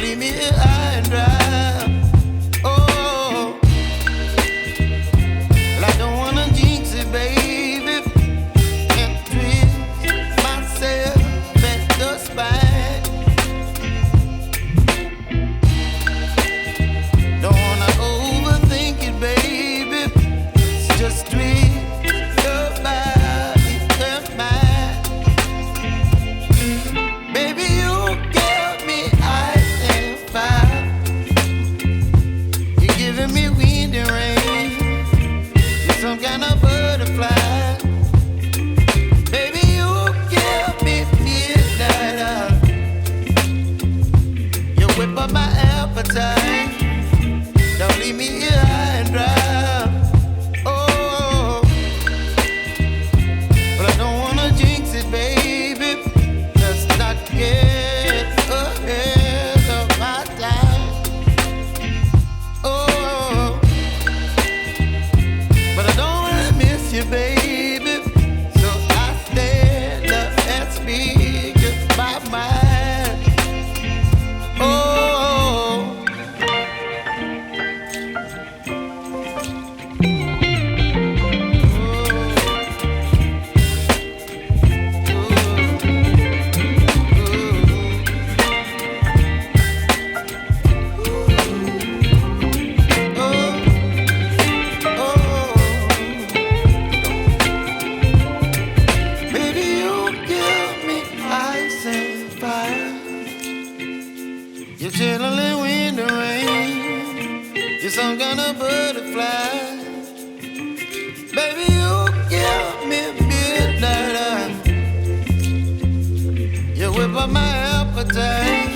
leave me here high and dry. Oh, well, I don't wanna jinx it, baby, and twist myself at the spine. Don't wanna overthink it, baby. It's just twist your body and mine. Baby, you give me ice and fire. You're giving me wind and rain. You're some kind of butterfly. Baby, you give me midnight. You whip up my appetite. Don't leave me here high and dry. Oh, but I don't wanna jinx it, baby. Let's not get ahead of my time. Oh, but I don't wanna miss you, baby. So I stand up and speak my mind. Oh. Baby, you give me ice and fire. You're chilling wind and rain. You're some kind of butterfly. Baby, you give me midnight. You whip up my appetite.